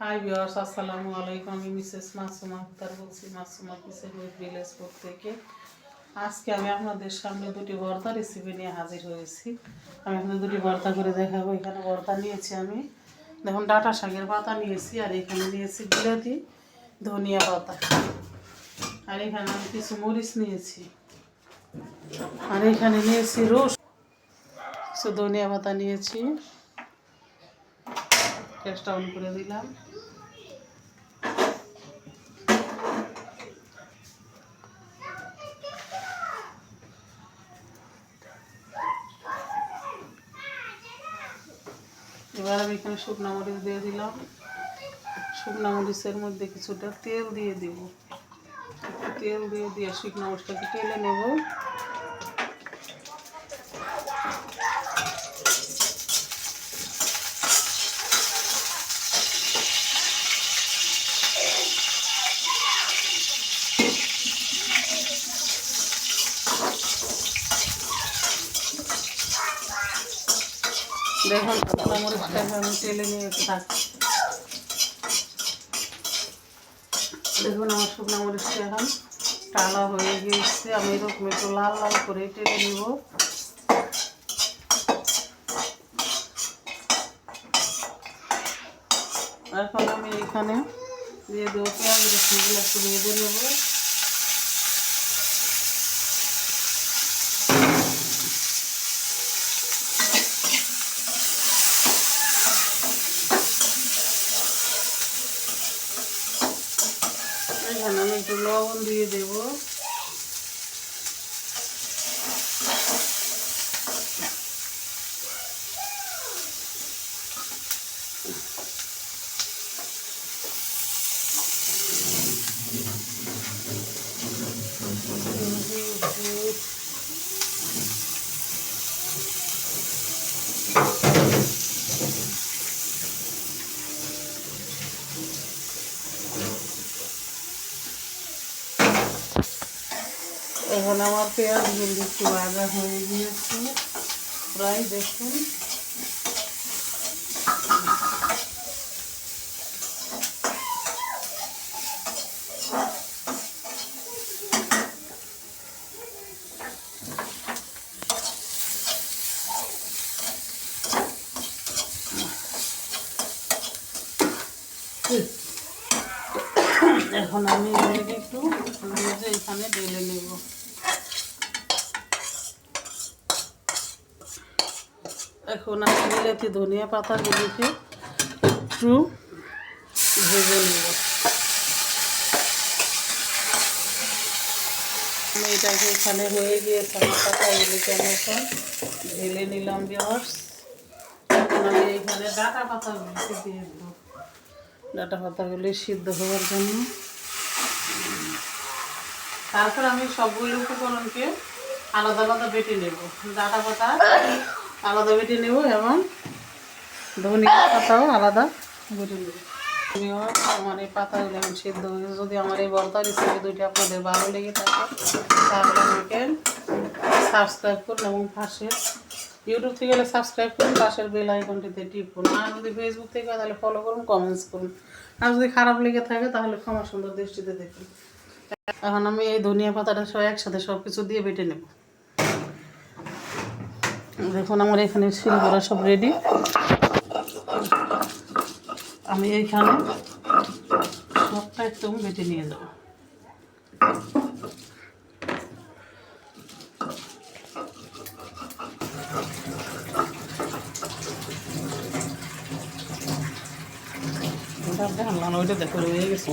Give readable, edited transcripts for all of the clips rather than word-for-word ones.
Hi viewers, আসসালামু আলাইকুম। আমি মিসেস মাসুমা আক্তার বলছি, মাসুমা কিচেন উইথ ভিলেজপুর থেকে। আজকে আমি আপনাদের সামনে দুটি ভর্তা রেসিপি নিয়ে হাজির হয়েছি। আমি আপনাদের দুটি ভর্তা করে দেখাবো। এখানে ভর্তা নিয়েছি আমি, দেখুন ডাঁটা শাকের পাতা নিয়েছি, আর এখানে নিয়েছি বিলাতি ধনিয়া পাতা, আর এখানে আমি কিছু মরিচ নিয়েছি, আর এখানে নিয়েছি কিছু ধনিয়া পাতা নিয়েছি। গ্যাসটা অন করে দিলাম। এবার আমি এখানে শুকনো মরিচ দিয়ে দিলাম। শুকনো মরিচের মধ্যে কিছুটা তেল দিয়ে দিব। তেল দিয়ে শুকনো মরিচটাকে টেলে নেব। দেখুন শুকনো মরিচটাকে আমি টেলে নিয়ে থাকি। দেখুন আমার শুকনো মরিচটা এখন টালা হয়ে গিয়েছে। আমি এরকম একটু লাল লাল করে টেলে নেব। এখন আমি এখানে দিয়ে দেবো পেঁয়াজ রসুনগুলো একটু ভেজে নেব। এখানে আমি একটু লবণ দিয়ে দেবো। এখন আমার পেঁয়াজগুলো একটু ভাজা হয়ে গিয়েছে প্রায়, দেখুন। এখন আমি এটাকে একটু ভেজে এখানে ঢেলে নেব। এখন আমি বিলাতি ধনিয়া পাতাগুলিকে একটু ভেজে নেব। আমি এটাকে এখানে হয়ে গিয়েছে, আমার পাতাগুলিকে আমি এখন ঢেলে নিলাম ভিউয়ার্স। এখন আমি এইখানে ডাঁটা পাতাগুলিকে দিয়ে দেবো, ডাঁটা পাতাগুলি সিদ্ধ হওয়ার জন্য। তারপর আমি সবগুলো উপকরণকে আলাদা আলাদা বেটে নেব। ডাঁটা পাতা আলাদা বেটে নেব এবং ধনিয়া পাতাও আলাদা বেটে নেব। আমার এই পাতাগুলো এখন সিদ্ধ হয়ে, যদি আমার এই ভর্তা রেসিপি দুইটি আপনাদের ভালো লেগে থাকে তাহলে আমাকে সাবস্ক্রাইব করুন এবং পাশের ইউটিউব থেকে গেলে সাবস্ক্রাইব করুন, পাশের বেল আইকনটিতে টিপুন। আর যদি ফেসবুক থেকে তাহলে ফলো করুন, কমেন্টস করুন। আর যদি খারাপ লেগে থাকে তাহলে ক্ষমা সুন্দর দৃষ্টিতে দেখুন। এখন আমি এই ধনিয়া পাতাটা সব একসাথে সব কিছু দিয়ে বেটে নেব। দেখুন আমার এখানে শিলগুলো সব রেডি। আমি এইখানে সবটা একদম বেটে নিয়ে যাব। ওইটা দেখো রয়ে গেছে।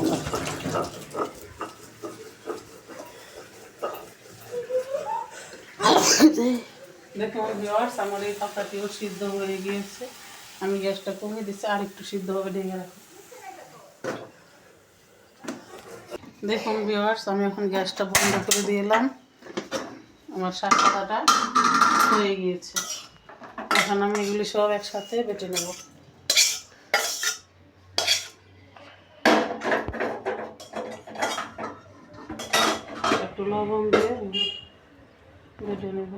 দেখুন ভিউয়ার্স, আমার এই পাতাটিও সিদ্ধ হয়ে গিয়েছে। আমি গ্যাসটা কমিয়ে দিচ্ছি, আর একটু সিদ্ধ হবে, ঢেকে রাখো। দেখুন ভিউয়ার্স, আমি এখন গ্যাসটা বন্ধ করে দিলাম। আমার শাক পাতাটা হয়ে গিয়েছে। এখন আমি এগুলি সব একসাথে বেটে নেব। একটু লবণ দিয়ে বেটে নেব।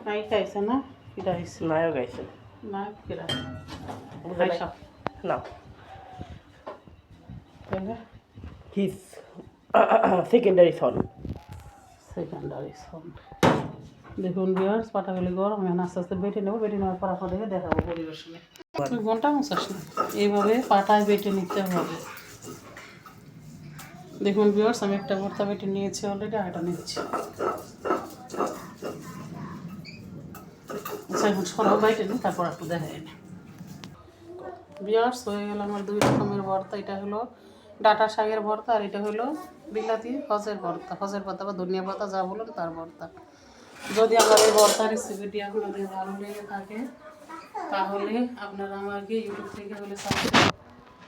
নাই খাইছে না। কিরা হয়েছে নায়ক আইছে নায়ক কিরা বুঝে নাই না হিস সেকেন্ডারি সন সেকেন্ডারি সন দেখুন ভিউয়ার্স পাটাগুলি গরম এখন আস্তে আস্তে বেটে নেবো বেটে নেওয়ার পর আপনাদেরকে দেখাবো পরিবেশনে তুই ঘন্টা মশাস না এইভাবে পাটায় বেটে নিতে হবে দেখুন ভিউয়ার্স আমি একটা ভর্তা বেটে নিয়েছি অলরেডি আরেকটা নিচ্ছি আচ্ছা এখন সরাও বাইটে নিই তারপর একটু দেখাই নি ভিউয়ার্স হয়ে গেল আমার 2 রকমের ভর্তা এটা হলো ডাঁটা শাকের ভর্তা আর এটা হলো বিলাতি হজের পাতা বা ধনিয়া পাতা যা বলুন তার ভর্তা যদি আমার এই ভর্তার রেসিপিটি আপনাদের ভালো লেগে থাকে তাহলে আপনারা আমাকে ইউটিউব থেকে হলে সাবস্ক্রাইব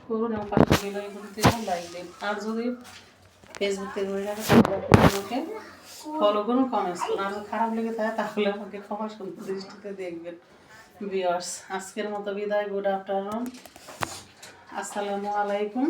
করুন এবং পাশে বেল আইকন থেকে লাইক দিন আর যদি ফেসবুক থেকে হয়ে থাকে তাহলে আমাকে ফলো করুন কমেন্টস করুন আর যদি খারাপ লেগে থাকে তাহলে আমাকে ক্ষমা সুন্দর দৃষ্টিতে দেখবেন ভিউয়ার্স আজকের মতো বিদায় গুড আফটারনুন আসসালামু আলাইকুম